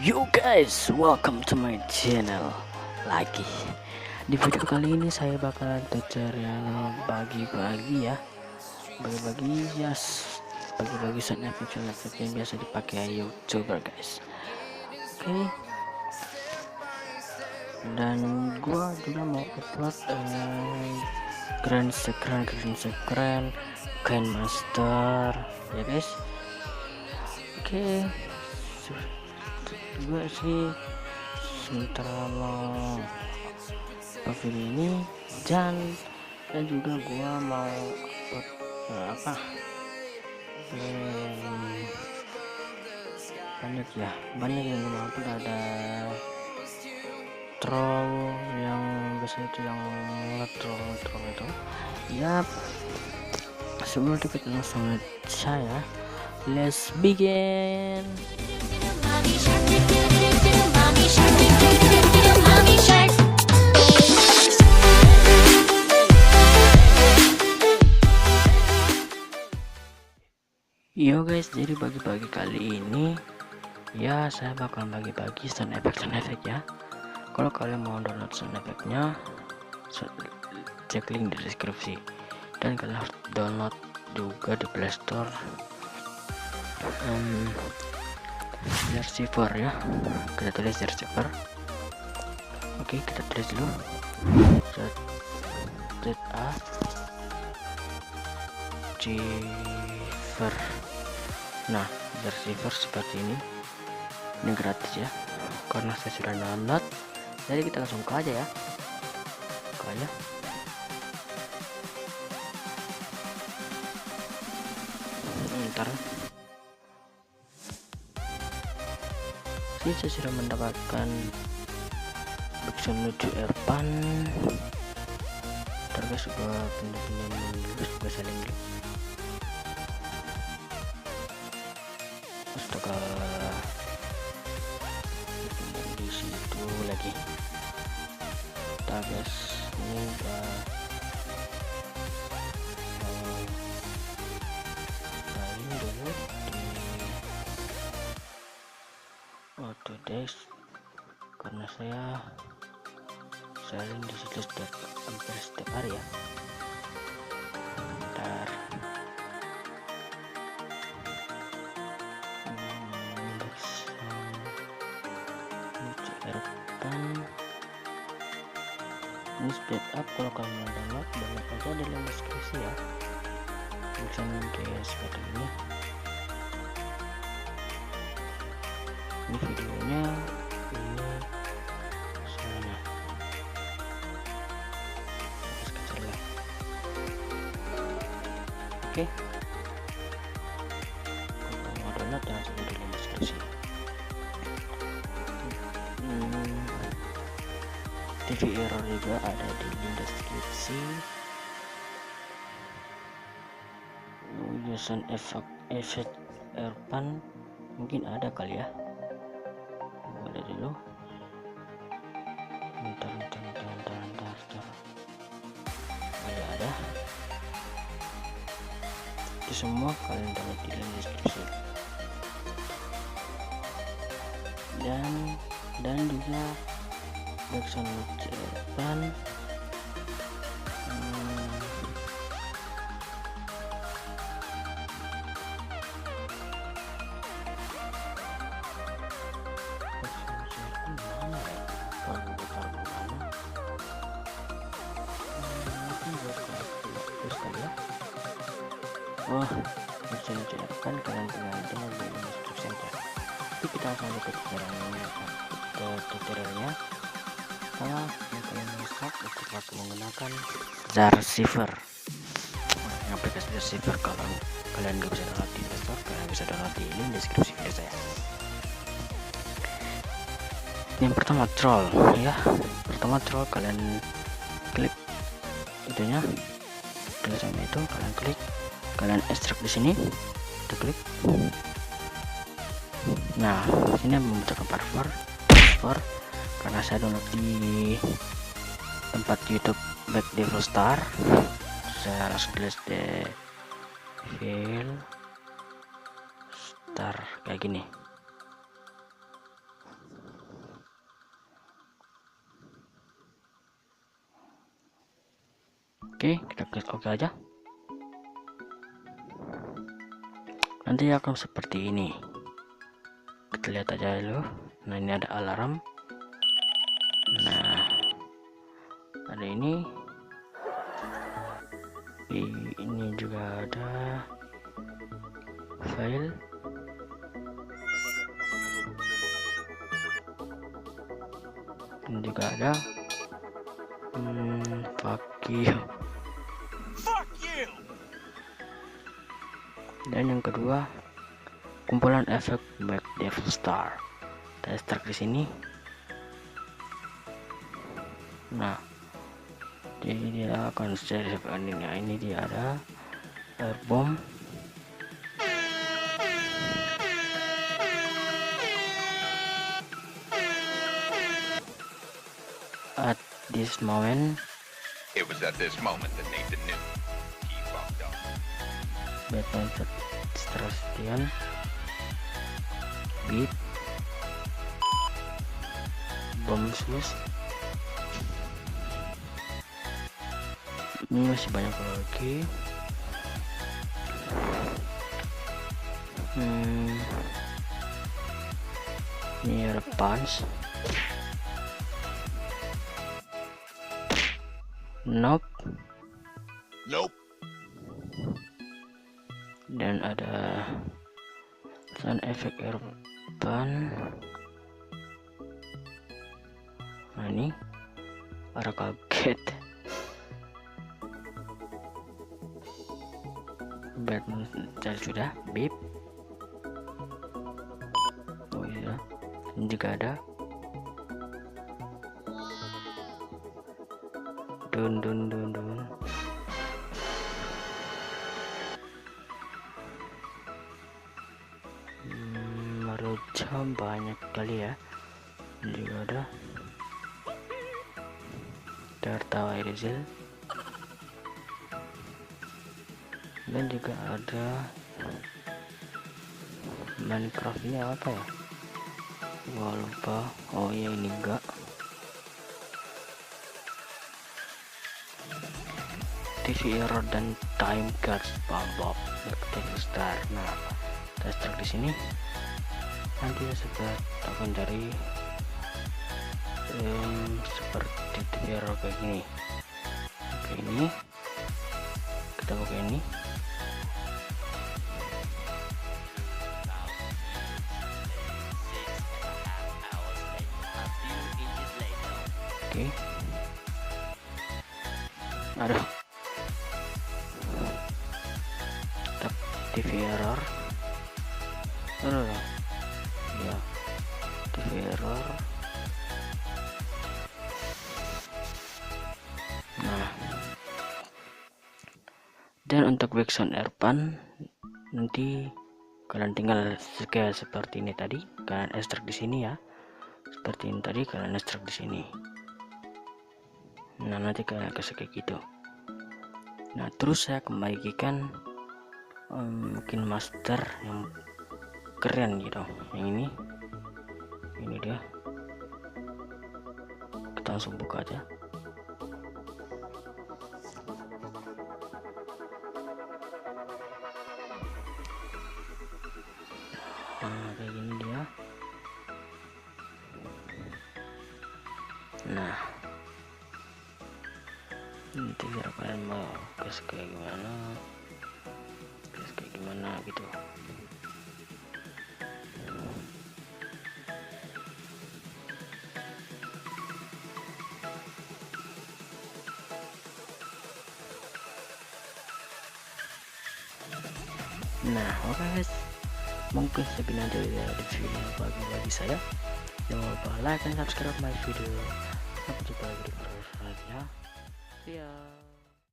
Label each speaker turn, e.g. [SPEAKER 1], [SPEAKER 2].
[SPEAKER 1] You guys, welcome to my channel lagi. Di video kali ini saya bakalan tutorial bagi-bagi ya. Bagi-bagi bagi-bagi sound effect yang biasa dipakai YouTuber guys. Oke. Dan gua juga mau upload grand secret Kind Master ya guys. Oke. Gue sih sementara mau video ini dan juga gua mau banyak yang gua upload. Ada troll yang biasanya itu yang nge-troll itu ya. Sebelum kita langsung saya, let's begin. Yo guys, jadi bagi-bagi kali ini ya saya bakal bagi-bagi sound effect ya. Kalau kalian mau download sound effectnya, cek link di deskripsi, dan kalian harus download juga di Play Store receiver ya. Kita tulis receiver. Oke, kita tulis dulu receiver. Nah, receiver seperti ini gratis ya, karena saya sudah download. Jadi kita langsung buka aja ya, ntar saya sudah mendapatkan backsound lucu Erpan. Terus sebuah pindah-pindah menulis bahasa Inggris. Astaga, di situ lagi. Guys, ini udah lain dulu di Autodesk karena saya sharing di situ hampir setiap hari ya. Bentar. Ini speed up. Kalau kalian mau download aja di link deskripsi ya. Bisa kayak seperti ini. Ini videonya, ini soalnya kecil lah. Oke. Kalau mau download jangan sampai di link deskripsi. TV error juga ada di link deskripsi. Sound effect Erpan mungkin ada kali ya. Ada dulu. Bentar. Ada. Itu semua kalian download di link deskripsi. Dan juga backsound Erpan. Backsound Erpan kalian tinggal download di deskripsi aja. Tapi kita langsung ke tutorialnya. Kalau kalian bisa untuk waktu menggunakan receiver, aplikasi receiver. Kalau kalian nggak bisa download di Play Store, kalian bisa download di link deskripsi video saya. Yang pertama troll ya. Kalian klik itunya, tulisannya itu kalian klik, kalian ekstrak di sini, kita klik. Nah, sini membutuhkan password karena saya download di tempat YouTube Back Devil Star. Saya langsung tulis Devil Star kayak gini. Oke, kita klik oke aja. Nanti akan seperti ini. Kita lihat aja dulu. Nah, ini ada alarm. Nah, ada ini. Ini juga ada file. Ini juga ada fuck you. Dan yang kedua, kumpulan efek Black Devil Star. Kita start di sini. Nah, jadi dia akan share seperti ini. Ini dia ada air bomb. At this moment,
[SPEAKER 2] it was at this moment that Nathan knew he fucked up.
[SPEAKER 1] Batman Sebastian, beat, bom sus. Ini masih banyak lagi. Ini ada punch. Nope. Dan ada sound effect urban. Nah, ini ada kaget. Batman sudah beep. Oh iya, ini juga ada dun. Merujuk banyak kali ya. Ini juga ada tertawa Rizal. Dan juga ada Minecraft. Ini apa ya? Gua lupa. Oh iya, ini enggak. TV error dan time cards Bob Devil Star. Nah, kita start di sini. Nanti saya akan cari seperti TV error kayak gini. Oke, ini kita pakai ini. Oke. Aduh. TV error. Ya. TV error. Nah. Dan untuk background urban nanti kalian tinggal kayak seperti ini tadi, kalian ekstrak di sini ya. Seperti ini tadi, kalian ekstrak di sini. Nah, nanti kalian kasih kayak gitu. Nah, terus saya kembalikan mungkin master yang keren gitu. Yang ini dia. Kita langsung buka aja. Nah, kayak gini dia. Nah, nanti biar kalian mau kasih kayak gimana gitu. Nah, oke guys, mungkin sekian aja di video bagi saya. Jangan lupa like dan subscribe my video. Sampai jumpa lagi di video selanjutnya. See ya.